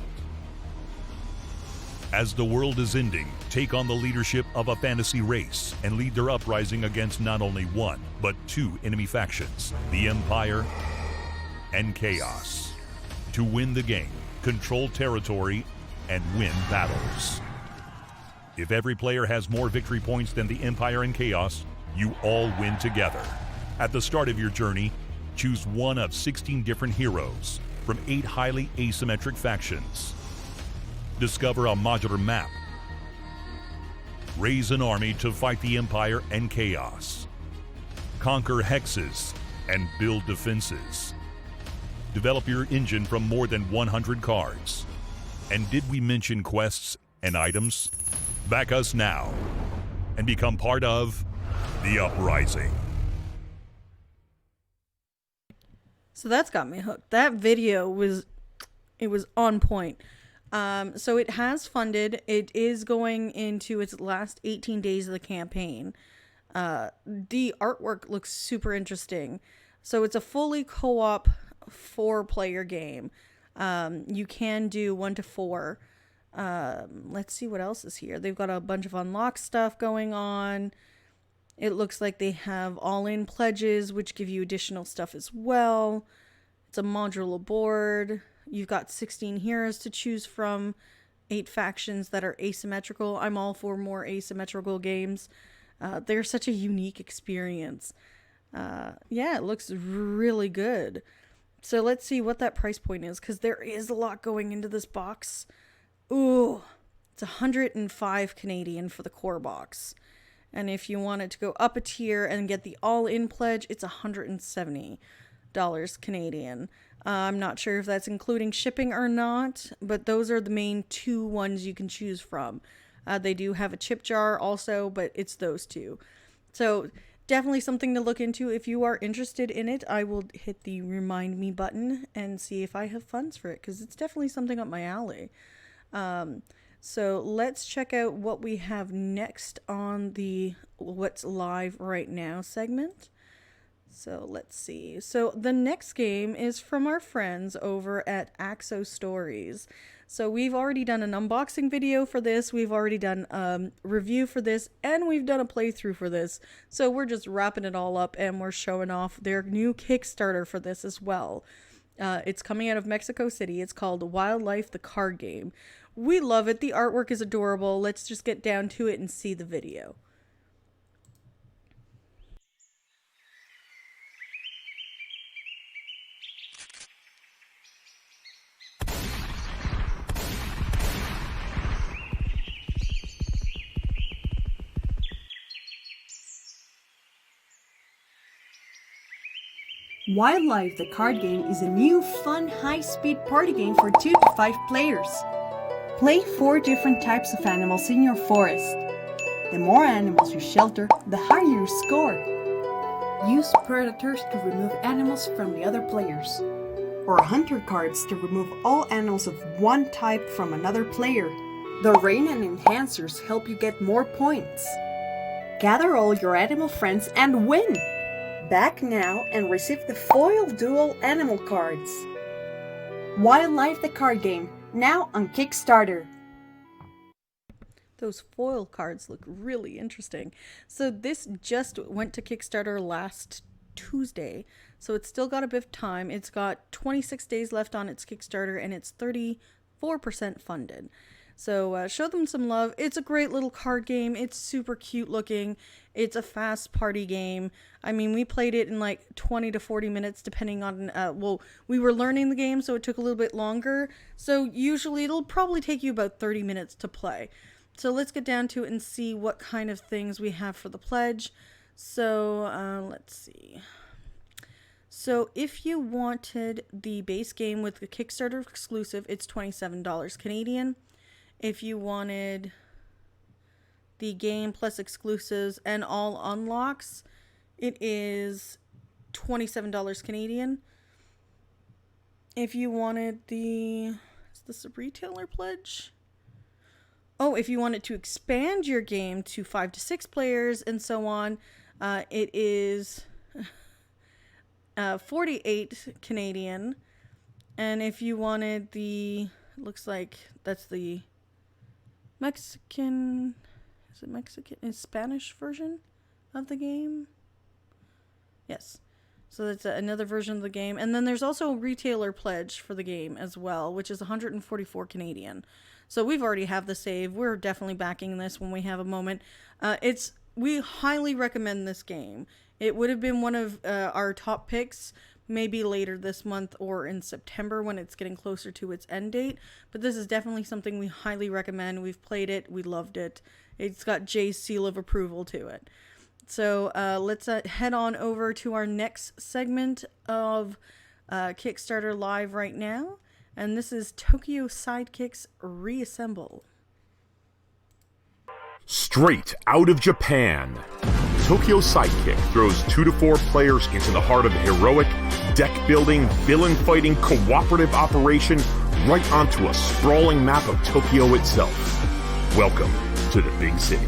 As the world is ending, take on the leadership of a fantasy race and lead their uprising against not only 1, but 2 enemy factions, the Empire and Chaos. To win the game, control territory, and win battles. If every player has more victory points than the Empire and Chaos, you all win together. At the start of your journey, choose one of 16 different heroes from 8 highly asymmetric factions. Discover a modular map. Raise an army to fight the Empire and Chaos. Conquer hexes and build defenses. Develop your engine from more than 100 cards. And did we mention quests and items? Back us now and become part of the Uprising. So that's got me hooked. That video was on point. So it has funded. It is going into its last 18 days of the campaign. The artwork looks super interesting. So it's a fully co-op 4-player game. You can do 1 to 4. Let's see what else is here. They've got a bunch of unlock stuff going on. It looks like they have all-in pledges, which give you additional stuff as well. It's a modular board. You've got 16 heroes to choose from, 8 factions that are asymmetrical. I'm all for more asymmetrical games. They're such a unique experience. Yeah, it looks really good. So let's see what that price point is, because there is a lot going into this box. Ooh, it's 105 Canadian for the core box. And if you wanted to go up a tier and get the all-in pledge, it's $170 Canadian. I'm not sure if that's including shipping or not, but those are the main 2 ones you can choose from. They do have a chip jar also, but it's those 2. So definitely something to look into. If you are interested in it, I will hit the remind me button and see if I have funds for it, because it's definitely something up my alley. So let's check out what we have next on the What's Live Right Now segment. So let's see. So the next game is from our friends over at Axo Stories. So we've already done an unboxing video for this. We've already done a review for this, and we've done a playthrough for this. So we're just wrapping it all up, and we're showing off their new Kickstarter for this as well. It's coming out of Mexico City. It's called Wildlife the Card Game. We love it. The artwork is adorable. Let's just get down to it and see the video. Wildlife the Card Game is a new, fun, high-speed party game for 2 to 5 players. Play 4 different types of animals in your forest. The more animals you shelter, the higher your score. Use predators to remove animals from the other players, or hunter cards to remove all animals of one type from another player. The rain and enhancers help you get more points. Gather all your animal friends and win! Back now and receive the foil dual animal cards. Wildlife the Card Game, now on Kickstarter. Those foil cards look really interesting. So this just went to Kickstarter last Tuesday, so it's still got a bit of time. It's got 26 days left on its Kickstarter, and it's 34% funded. So show them some love. It's a great little card game. It's super cute looking. It's a fast party game. I mean, we played it in like 20 to 40 minutes depending on, well, we were learning the game, so it took a little bit longer. So usually it'll probably take you about 30 minutes to play. So let's get down to it and see what kind of things we have for the pledge. So let's see. So if you wanted the base game with the Kickstarter exclusive, it's $27 Canadian. If you wanted the game plus exclusives and all unlocks, it is $27 Canadian. If you wanted the... Is this a retailer pledge? Oh, if you wanted to expand your game to 5 to 6 players and so on, it is 48 Canadian. And if you wanted the... Looks like that's the... Mexican, is it Mexican? Is Spanish version of the game? Yes. So that's another version of the game. And then there's also a retailer pledge for the game as well, which is 144 Canadian. So we've already have the save. We're definitely backing this when we have a moment. We highly recommend this game. It would have been one of our top picks maybe later this month or in September when it's getting closer to its end date. But this is definitely something we highly recommend. We've played it. We loved it. It's got Jay's seal of approval to it. So let's head on over to our next segment of Kickstarter Live right now. And this is Tokyo Sidekicks Reassemble. Straight out of Japan, Tokyo Sidekick throws 2 to 4 players into the heart of a heroic, deck-building, villain-fighting, cooperative operation right onto a sprawling map of Tokyo itself. Welcome to the big city.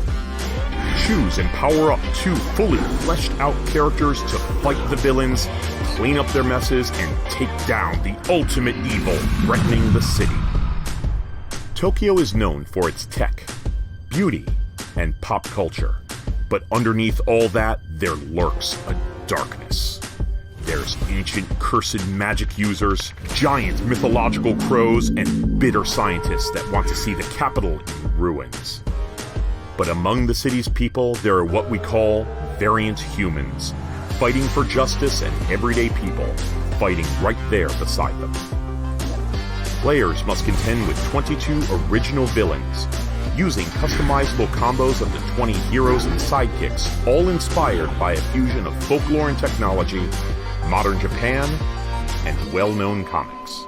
Choose and power up 2 fully fleshed-out characters to fight the villains, clean up their messes, and take down the ultimate evil threatening the city. Tokyo is known for its tech, beauty, and pop culture. But underneath all that, there lurks a darkness. There's ancient cursed magic users, giant mythological crows, and bitter scientists that want to see the capital in ruins. But among the city's people, there are what we call variant humans, fighting for justice, and everyday people fighting right there beside them. Players must contend with 22 original villains, using customizable combos of the 20 heroes and sidekicks, all inspired by a fusion of folklore and technology, modern Japan, and well-known comics.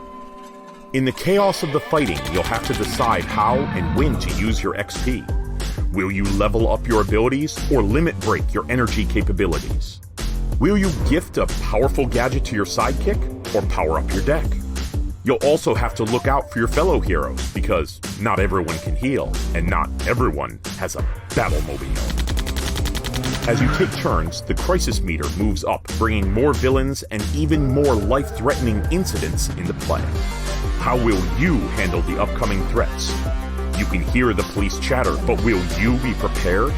In the chaos of the fighting, you'll have to decide how and when to use your XP. Will you level up your abilities or limit break your energy capabilities? Will you gift a powerful gadget to your sidekick or power up your deck? You'll also have to look out for your fellow heroes, because not everyone can heal, and not everyone has a Battlemobile. As you take turns, the crisis meter moves up, bringing more villains and even more life-threatening incidents into play. How will you handle the upcoming threats? You can hear the police chatter, but will you be prepared?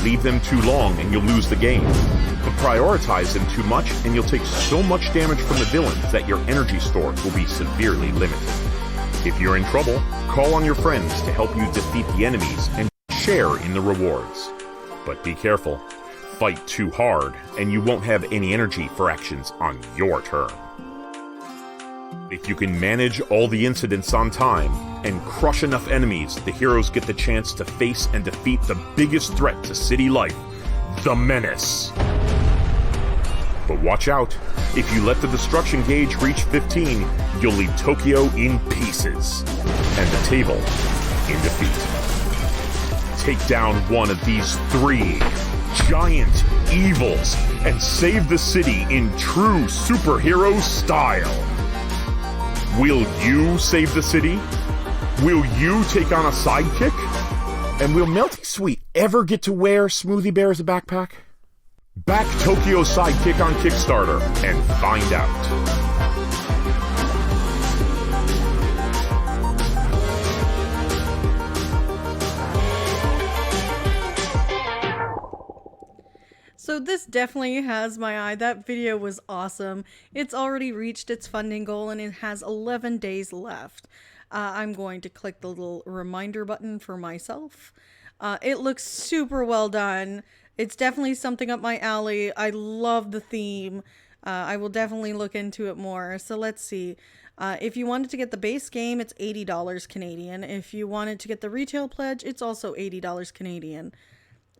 Leave them too long and you'll lose the game. But prioritize them too much and you'll take so much damage from the villains that your energy store will be severely limited. If you're in trouble, call on your friends to help you defeat the enemies and share in the rewards. But be careful. Fight too hard and you won't have any energy for actions on your turn. If you can manage all the incidents on time and crush enough enemies, the heroes get the chance to face and defeat the biggest threat to city life, the Menace. But watch out. If you let the destruction gauge reach 15, you'll leave Tokyo in pieces and the table in defeat. Take down one of these 3 giant evils and save the city in true superhero style. Will you save the city? Will you take on a sidekick? And will Melty Sweet ever get to wear Smoothie Bear as a backpack? Back Tokyo's sidekick on Kickstarter and find out. So this definitely has my eye. That video was awesome. It's already reached its funding goal and it has 11 days left. I'm going to click the little reminder button for myself. It looks super well done. It's definitely something up my alley. I love the theme. I will definitely look into it more. So let's see. If you wanted to get the base game, it's $80 Canadian. If you wanted to get the retail pledge, it's also $80 Canadian.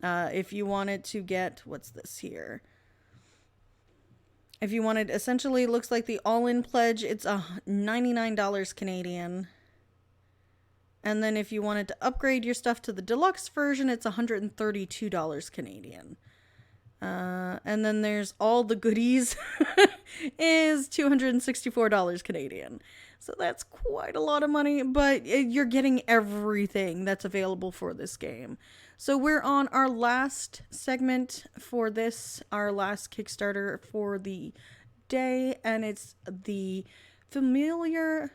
If you wanted to get, what's this here? If you wanted, essentially looks like the all-in pledge, it's $99 Canadian. And then if you wanted to upgrade your stuff to the deluxe version, it's $132 Canadian. And then there's all the goodies is $264 Canadian. So that's quite a lot of money, but you're getting everything that's available for this game. So we're on our last segment for this, our last Kickstarter for the day, and it's the Familiar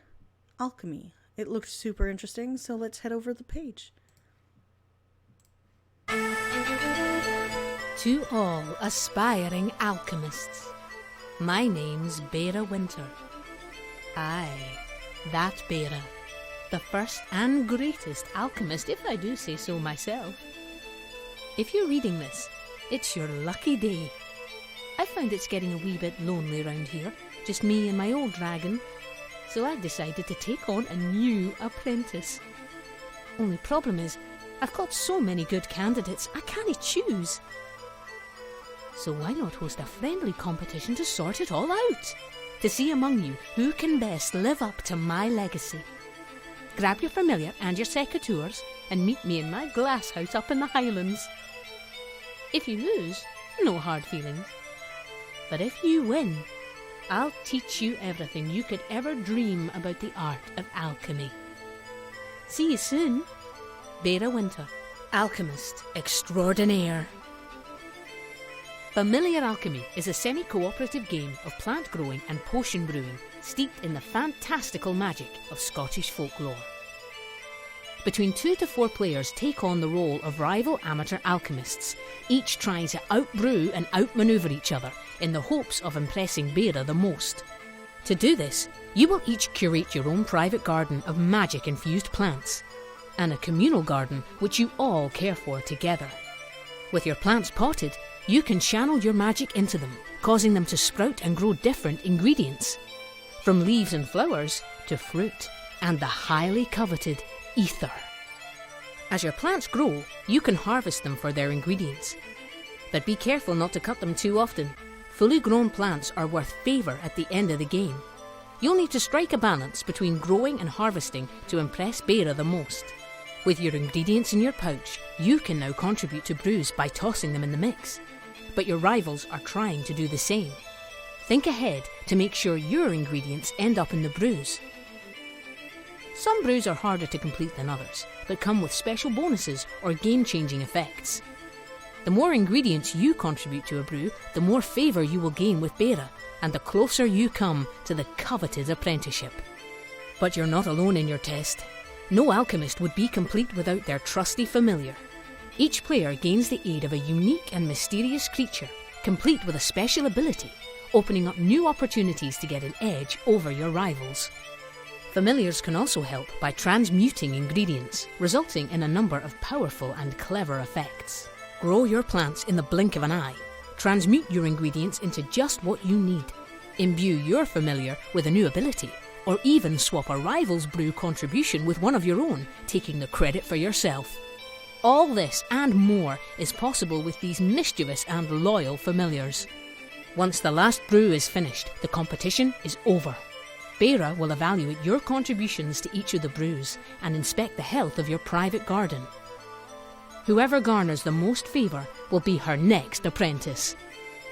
Alchemy. It looks super interesting, so let's head over the page. To all aspiring alchemists, my name's Bera Winter. Aye, that Bera, the first and greatest alchemist, if I do say so myself. If you're reading this, it's your lucky day. I find it's getting a wee bit lonely round here, just me and my old dragon, so I decided to take on a new apprentice. Only problem is, I've got so many good candidates, I can't choose. So why not host a friendly competition to sort it all out? To see among you who can best live up to my legacy. Grab your familiar and your secateurs and meet me in my glass house up in the Highlands. If you lose, no hard feelings. But if you win, I'll teach you everything you could ever dream about the art of alchemy. See you soon. Bera Winter, alchemist extraordinaire. Familiar Alchemy is a semi-cooperative game of plant growing and potion brewing steeped in the fantastical magic of Scottish folklore. Between 2 to 4 players take on the role of rival amateur alchemists, each trying to outbrew and outmaneuver each other in the hopes of impressing Bera the most. To do this, you will each curate your own private garden of magic-infused plants, and a communal garden which you all care for together. With your plants potted, you can channel your magic into them, causing them to sprout and grow different ingredients, from leaves and flowers to fruit and the highly coveted ether. As your plants grow, you can harvest them for their ingredients. But be careful not to cut them too often. Fully grown plants are worth favour at the end of the game. You'll need to strike a balance between growing and harvesting to impress Bera the most. With your ingredients in your pouch, you can now contribute to brews by tossing them in the mix. But your rivals are trying to do the same. Think ahead to make sure your ingredients end up in the brews. Some brews are harder to complete than others, but come with special bonuses or game-changing effects. The more ingredients you contribute to a brew, the more favour you will gain with Bera, and the closer you come to the coveted apprenticeship. But you're not alone in your test. No alchemist would be complete without their trusty familiar. Each player gains the aid of a unique and mysterious creature, complete with a special ability, opening up new opportunities to get an edge over your rivals. Familiars can also help by transmuting ingredients, resulting in a number of powerful and clever effects. Grow your plants in the blink of an eye. Transmute your ingredients into just what you need. Imbue your familiar with a new ability, or even swap a rival's brew contribution with one of your own, taking the credit for yourself. All this and more is possible with these mischievous and loyal familiars. Once the last brew is finished, the competition is over. Bera will evaluate your contributions to each of the brews and inspect the health of your private garden. Whoever garners the most favour will be her next apprentice.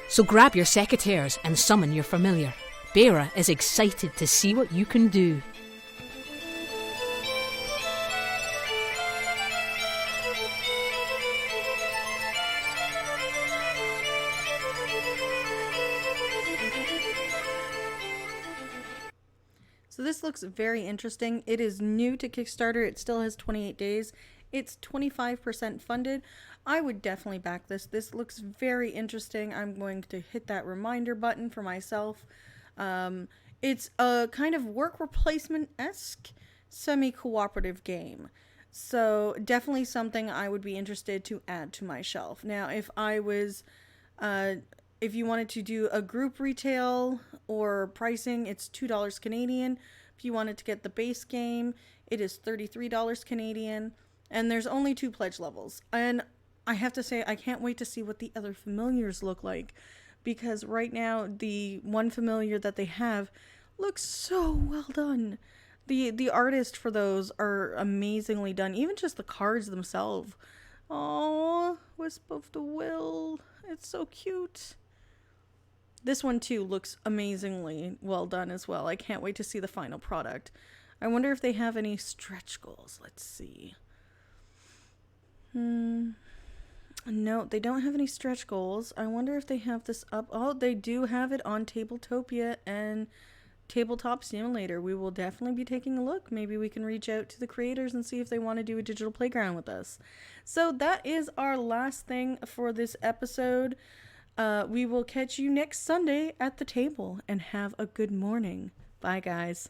So grab your secateurs and summon your familiar. Bera is excited to see what you can do. So this looks very interesting. It is new to Kickstarter. It still has 28 days. It's 25% funded. I would definitely back this. This looks very interesting. I'm going to hit that reminder button for myself. It's a kind of work replacement-esque semi-cooperative game. So definitely something I would be interested to add to my shelf. Now, if you wanted to do a group retail or pricing, it's $2 Canadian. If you wanted to get the base game, it is $33 Canadian. And there's only 2 pledge levels. And I have to say, I can't wait to see what the other familiars look like. Because right now, the one familiar that they have looks so well done. The artists for those are amazingly done. Even just the cards themselves. Oh, Wisp of the Will. It's so cute. This one too looks amazingly well done as well. I can't wait to see the final product. I wonder if they have any stretch goals. Let's see. No, they don't have any stretch goals. I wonder if they have this up. Oh, they do have it on Tabletopia and Tabletop Simulator. We will definitely be taking a look. Maybe we can reach out to the creators and see if they want to do a digital playground with us. So that is our last thing for this episode. We will catch you next Sunday at the table, and have a good morning. Bye, guys.